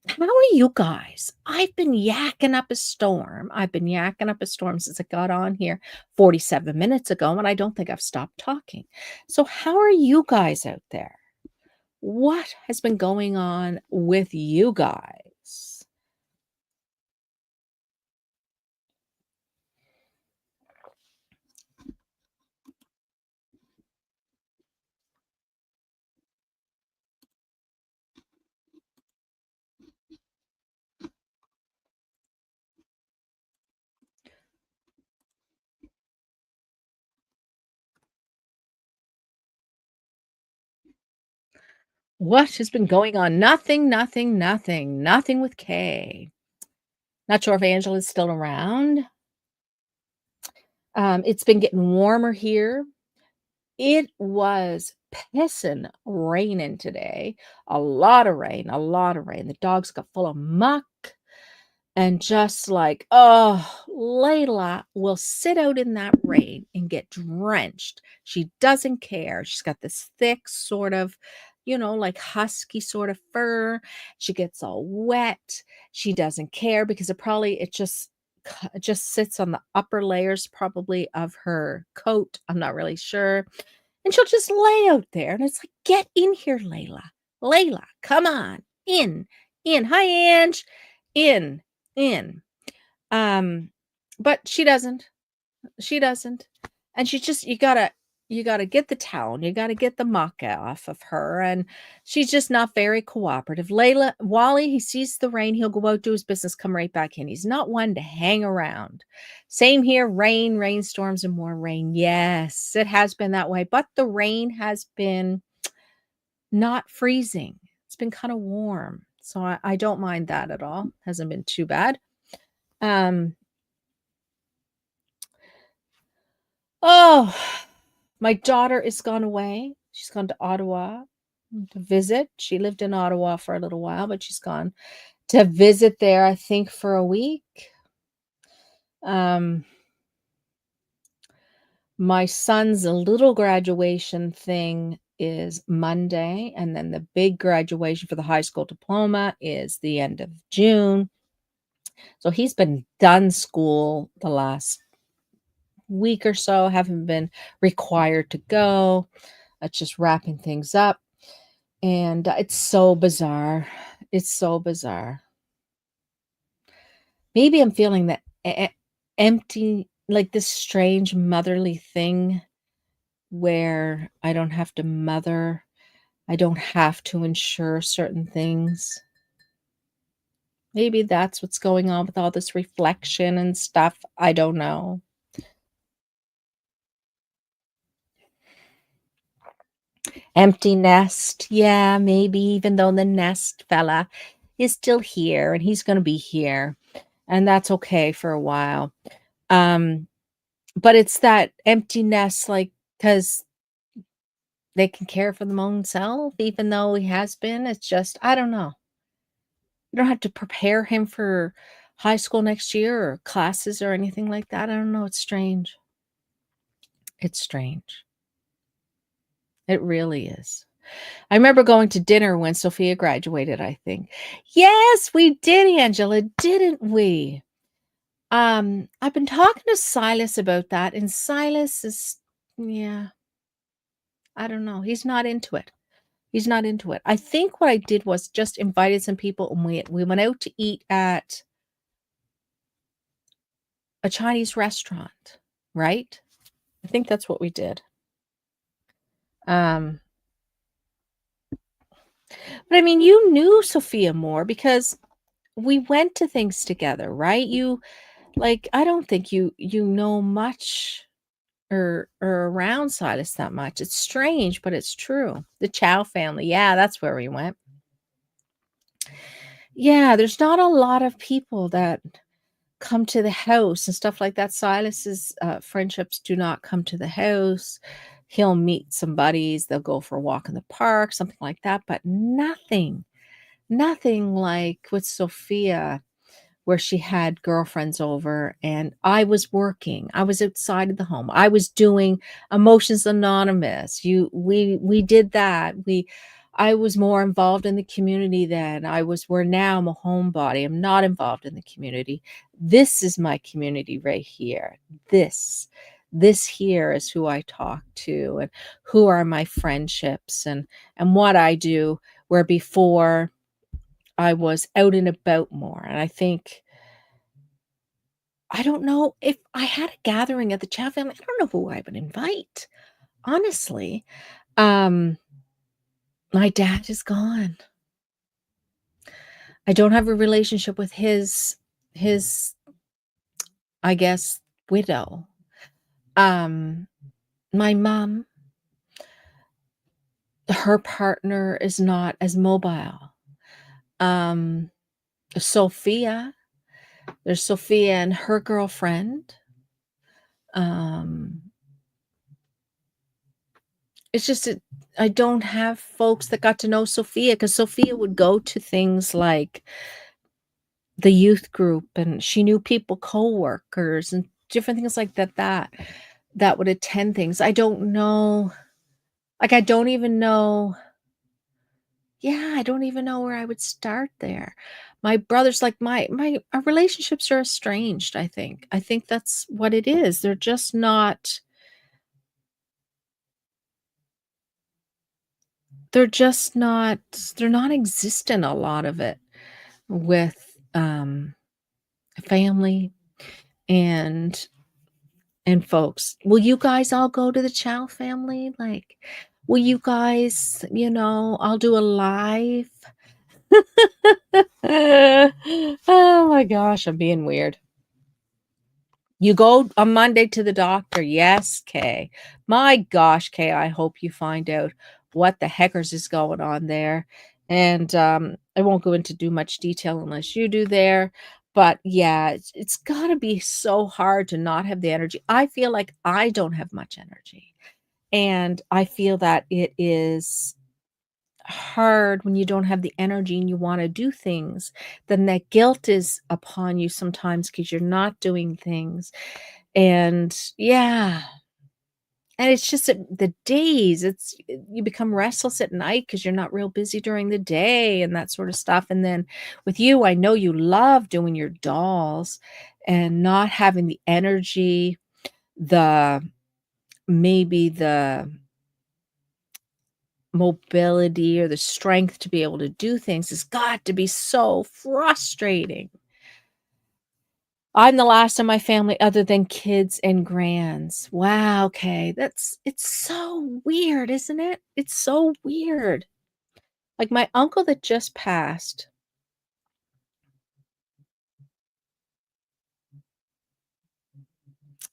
How are you guys? I've been yakking up a storm. I've been yakking up a storm since I got on here 47 minutes ago, and I don't think I've stopped talking. So, how are you guys out there? What has been going on with you guys? What has been going on? Nothing, nothing, nothing, nothing with Kay. Not sure if Angela's still around. It's been getting warmer here. It was pissing raining today. A lot of rain, a lot of rain. The dogs got full of muck. And just like, oh, Layla will sit out in that rain and get drenched. She doesn't care. She's got this thick, sort of, like husky sort of fur. She gets all wet. She doesn't care because it just sits on the upper layers probably of her coat. I'm not really sure. And she'll just lay out there. And it's like, get in here, Layla. Layla, come on. In. Hi, Ange. In in. Um, but she doesn't. She doesn't. And she just you gotta get the towel. You gotta get the muck off of her. And she's just not very cooperative. Wally, he sees the rain, he'll go out, do his business, come right back in. He's not one to hang around. Same here, rain, rainstorms, and more rain. Yes, it has been that way. But the rain has been not freezing. It's been kind of warm. So I don't mind that at all. Hasn't been too bad. Um, oh, my daughter is gone away. She's gone to Ottawa to visit. She lived in Ottawa for a little while, but she's gone to visit there, I think, for a week. Um, my son's little graduation thing is Monday, and then the big graduation for the high school diploma is the end of June. So he's been done school the last week or so, haven't been required to go. Just wrapping things up. And it's so bizarre. It's so bizarre. Maybe I'm feeling that empty, like this strange motherly thing where I don't have to mother. I don't have to ensure certain things. Maybe that's what's going on with all this reflection and stuff. I don't know. Empty nest. Yeah, maybe even though the nest fella is still here and he's going to be here and that's okay for a while. Um But it's that empty nest, like, because they can care for their own self, even though he has been. It's just, I don't know. You don't have to prepare him for high school next year or classes or anything like that. I don't know. It's strange. It's strange. It really is. I remember going to dinner when Sophia graduated, I think. Yes, we did, Angela, didn't we? I've been talking to Silas about that, and Silas is, yeah, I don't know. He's not into it. He's not into it. I think what I did was just invited some people, and we went out to eat at a Chinese restaurant, right? I think that's what we did. Um, but I mean, you knew Sophia more because we went to things together, right? You like, I don't think you know much or around Silas that much. It's strange, but it's true. The Chow family. Yeah, that's where we went. Yeah, there's not a lot of people that come to the house and stuff like that. Silas's friendships do not come to the house. He'll meet some buddies, they'll go for a walk in the park, something like that, but nothing like with Sophia, where she had girlfriends over and I was working. I was outside of the home. I was doing Emotions Anonymous. We did that. I was more involved in the community then. Where now I'm a homebody. I'm not involved in the community. This is my community right here. This here is who I talk to and who are my friendships and what I do, where before I was out and about more. And I don't know if I had a gathering at the Chow family. I don't know who I would invite, honestly. Um, my dad is gone. I don't have a relationship with his, I guess, widow. Um, my mom, her partner is not as mobile. Um, Sophia, there's Sophia and her girlfriend. Um, it's just I don't have folks that got to know Sophia because Sophia would go to things like the youth group and she knew people, co-workers and different things like that would attend things. I don't know. Like, I don't even know. Yeah, I don't even know where I would start there. My brothers, like my our relationships are estranged, I think. I think that's what it is. They're just not they're non-existent, a lot of it with family and folks. Will you guys all go to the Chow family? Like, will you guys, I'll do a live? Oh my gosh, I'm being weird. You go on Monday to the doctor. Yes, Kay. My gosh, Kay, I hope you find out what the heckers is going on there. And I won't go into too much detail unless you do there. But yeah, it's got to be so hard to not have the energy. I feel like I don't have much energy. And I feel that it is hard when you don't have the energy and you want to do things. Then that guilt is upon you sometimes because you're not doing things. And yeah, and it's just that the days, you become restless at night because you're not real busy during the day and that sort of stuff. And then with you, I know you love doing your dolls and not having the energy, the maybe the mobility or the strength to be able to do things has got to be so frustrating. I'm the last in my family other than kids and grands. Wow, okay. It's so weird, isn't it? It's so weird. Like my uncle that just passed,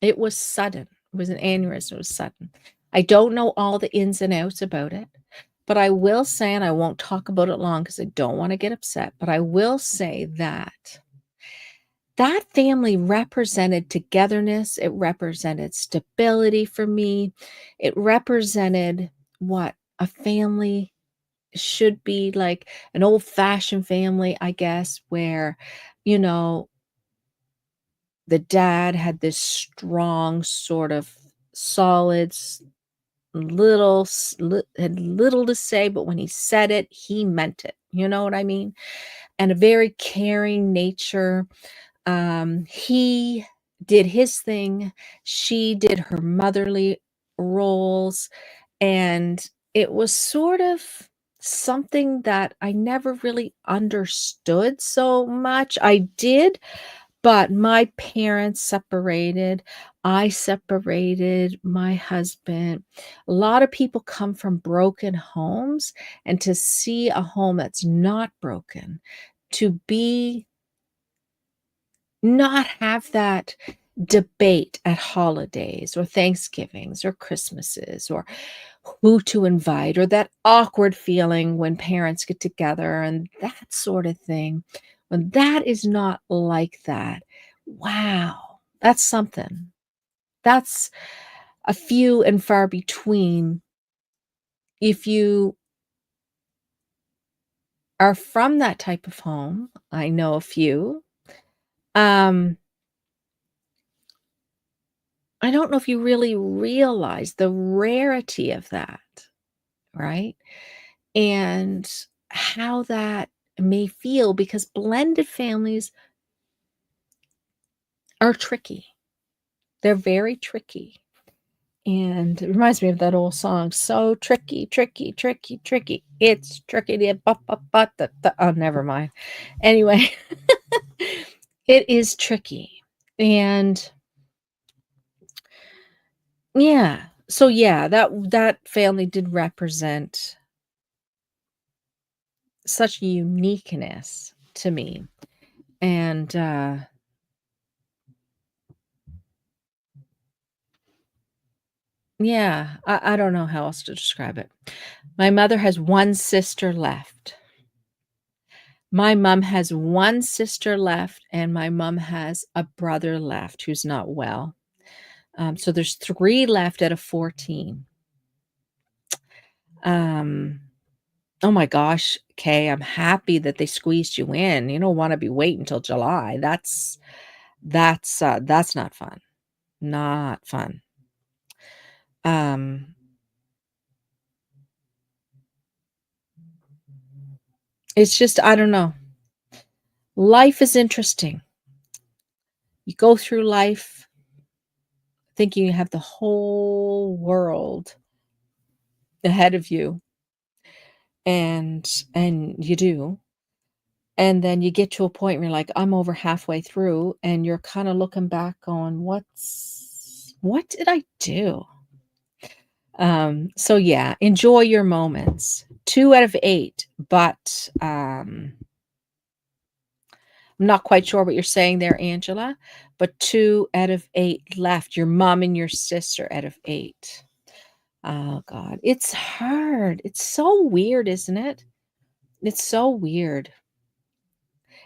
it was sudden. It was an aneurysm, it was sudden. I don't know all the ins and outs about it, but I will say, and I won't talk about it long because I don't want to get upset, but I will say that that family represented togetherness, it represented stability for me, it represented what a family should be like, an old-fashioned family, I guess, where, you know, the dad had this strong, sort of solid, had little to say, but when he said it, he meant it, you know what I mean? And a very caring nature. He did his thing, she did her motherly roles, and it was sort of something that I never really understood so much. I did, but my parents separated, I separated, my husband. A lot of people come from broken homes, and to see a home that's not broken, to be not have that debate at holidays or Thanksgivings or Christmases or who to invite or that awkward feeling when parents get together and that sort of thing. When that is not like that, wow, that's something. That's a few and far between. If you are from that type of home, I know a few. Um, I don't know if you really realize the rarity of that, right? And how that may feel because blended families are tricky. They're very tricky. And it reminds me of that old song, "So tricky, tricky, tricky, tricky. It's tricky to oh, never mind. Anyway, it is tricky. And yeah, so yeah, that family did represent such uniqueness to me. And yeah, I don't know how else to describe it. My mother has one sister left. My mom has one sister left, and my mom has a brother left who's not well. So there's 3 left out of 14. Um, oh my gosh, Kay, I'm happy that they squeezed you in. You don't wanna be waiting till July. That's not fun. Not fun. Um, it's just I don't know. Life is interesting. You go through life thinking you have the whole world ahead of you, and you do. And then you get to a point where you're like, "I'm over halfway through," and you're kinda looking back going, "What did I do?" So yeah, enjoy your moments. 2 out of 8, but, I'm not quite sure what you're saying there, Angela, but 2 out of 8 left, your mom and your sister out of 8. Oh god, it's hard. It's so weird, isn't it? It's so weird.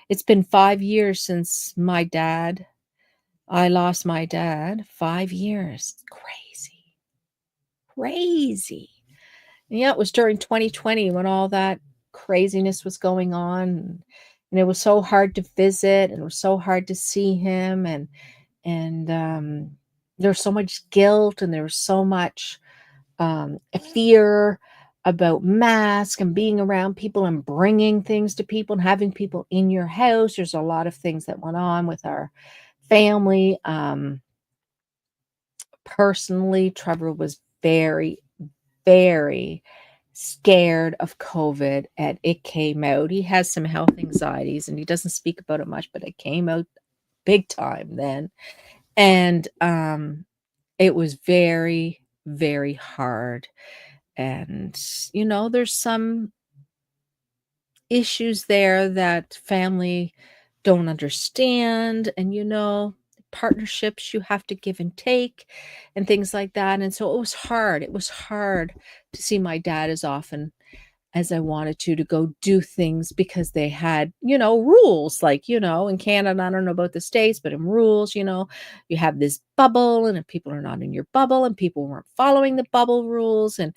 It's been 5 years since I lost my dad. 5 years. Crazy, crazy. And yeah, it was during 2020 when all that craziness was going on, and it was so hard to visit, and it was so hard to see him, and there was so much guilt, and there was so much fear about masks and being around people and bringing things to people and having people in your house. There's a lot of things that went on with our family. Personally, Trevor was very, very scared of COVID and it came out. He has some health anxieties and he doesn't speak about it much, but it came out big time then. And it was very, very hard. And, there's some issues there that family don't understand. And, partnerships you have to give and take and things like that. And so it was hard. It was hard to see my dad as often as I wanted to go do things because they had, rules. Like, in Canada, I don't know about the States, but in rules, you have this bubble, and if people are not in your bubble and people weren't following the bubble rules, and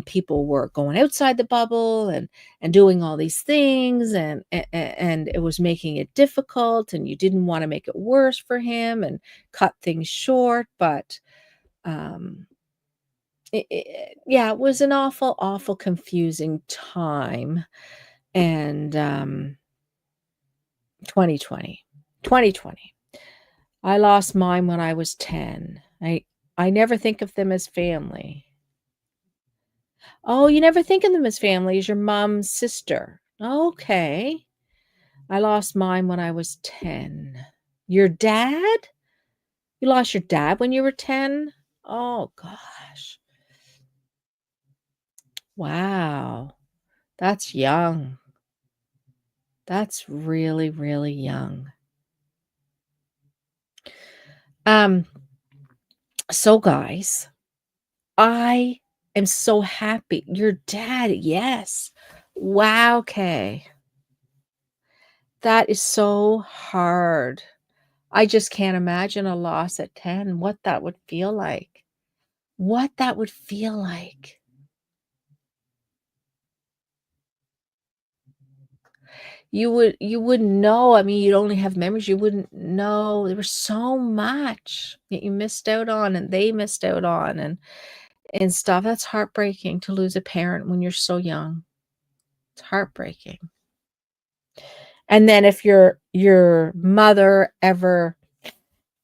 people were going outside the bubble and doing all these things, and it was making it difficult, and you didn't want to make it worse for him and cut things short. But um yeah, it was an awful, awful confusing time. And 2020 2020, I lost mine when I was 10. I never think of them as family. Oh, you never think of them as family, as your mom's sister. Okay. I lost mine when I was 10. Your dad? You lost your dad when you were 10? Oh gosh. Wow. That's young. That's really, really young. Um, so guys, I am so happy. Your dad, yes. Wow, okay. That is so hard. I just can't imagine a loss at 10, what that would feel like. What that would feel like. You wouldn't know. I mean, you'd only have memories. You wouldn't know. There was so much that you missed out on and they missed out on and stuff. That's heartbreaking to lose a parent when you're so young. It's heartbreaking. And then if your mother ever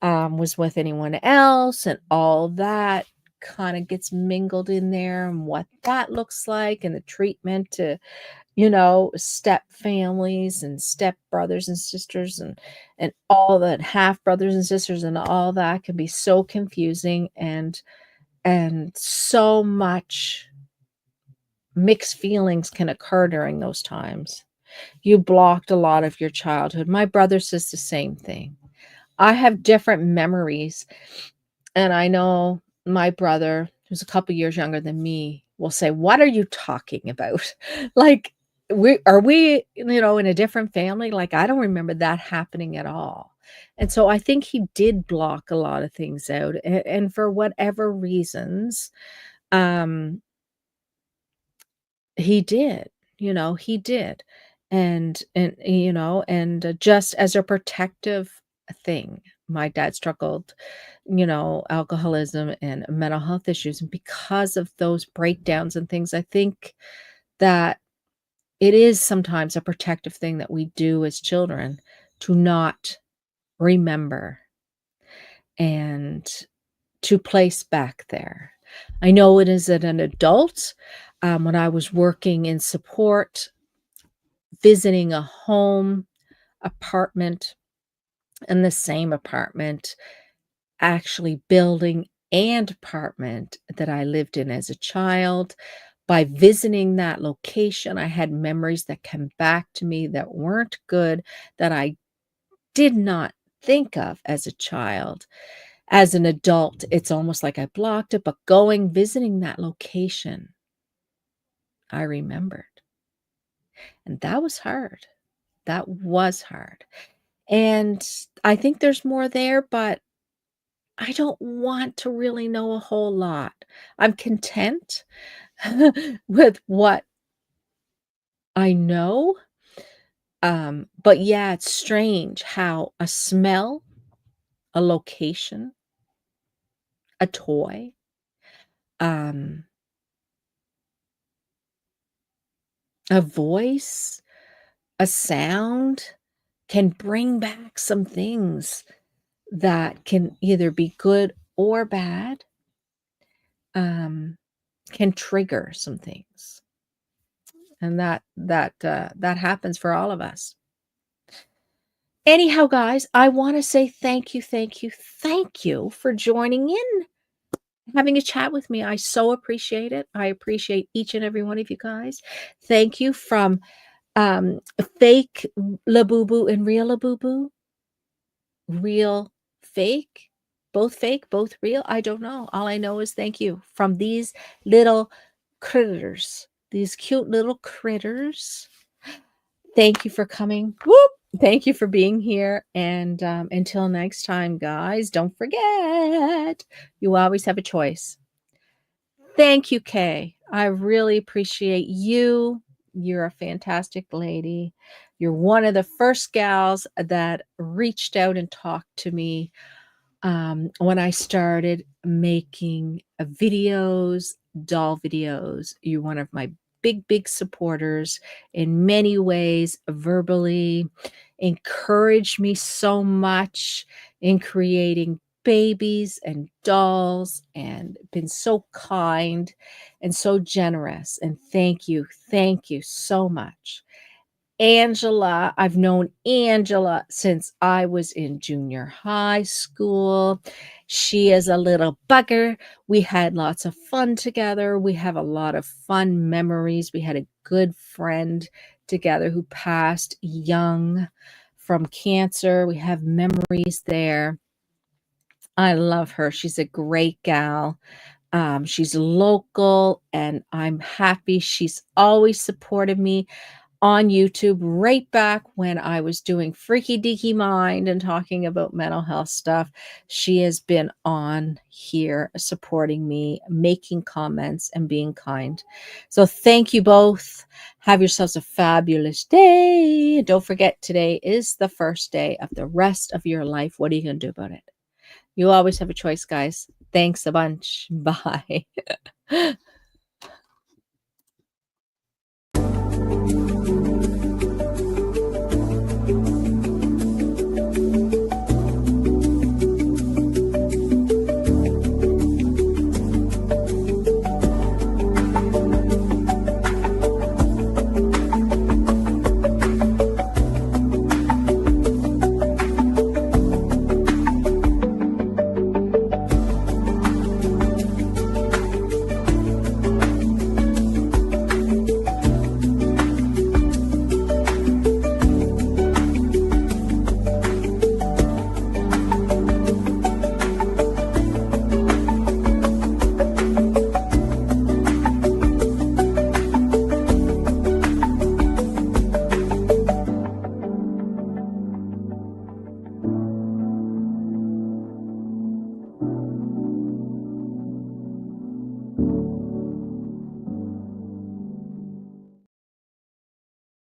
was with anyone else, and all that kind of gets mingled in there, and what that looks like, and the treatment to, step families and step brothers and sisters, and all that, half brothers and sisters, and all that can be so confusing, and so much mixed feelings can occur during those times. You blocked a lot of your childhood. My brother says the same thing. I have different memories, and I know my brother, who's a couple years younger than me, will say, "What are you talking about?" Like, we, in a different family? Like, I don't remember that happening at all. And so I think he did block a lot of things out, and for whatever reasons, um, he did, he did. And just as a protective thing, my dad struggled, alcoholism and mental health issues. And because of those breakdowns and things, I think that it is sometimes a protective thing that we do as children to not remember and to place back there. I know it is as an adult, when I was working in support, visiting a home, apartment, in the same apartment, actually building and apartment that I lived in as a child. By visiting that location, I had memories that come back to me that weren't good, that I did not think of as a child. As an adult, it's almost like I blocked it, but visiting that location, I remembered. And that was hard. That was hard. And I think there's more there, but I don't want to really know a whole lot. I'm content with what I know. But yeah, it's strange how a smell, a location, a toy, um, a voice, a sound can bring back some things that can either be good or bad, um, can trigger some things. And that happens for all of us. Anyhow, guys, I want to say thank you, thank you, thank you for joining in, having a chat with me. I so appreciate it. I appreciate each and every one of you guys. Thank you from fake Labubu and real Labubu, real fake, both real. I don't know. All I know is thank you from these little critters these cute little critters. Thank you for coming. Whoop! Thank you for being here. And until next time, guys, don't forget, you always have a choice. Thank you, Kay. I really appreciate you. You're a fantastic lady. You're one of the first gals that reached out and talked to me when I started making videos, doll videos. You're one of my big supporters in many ways, verbally, encouraged me so much in creating babies and dolls, and been so kind and so generous. And thank you so much. Angela, I've known Angela since I was in junior high school. She is a little bugger. We had lots of fun together. We have a lot of fun memories. We had a good friend together who passed young from cancer. We have memories there. I love her. She's a great gal. She's local, and I'm happy. She's always supported me on YouTube right back when I was doing Freaky Deaky Mind and talking about mental health stuff. She has been on here supporting me, making comments, and being kind. So thank you both. Have yourselves a fabulous day. Don't forget, today is the first day of the rest of your life. What are you going to do about it? You always have a choice, guys. Thanks a bunch. Bye.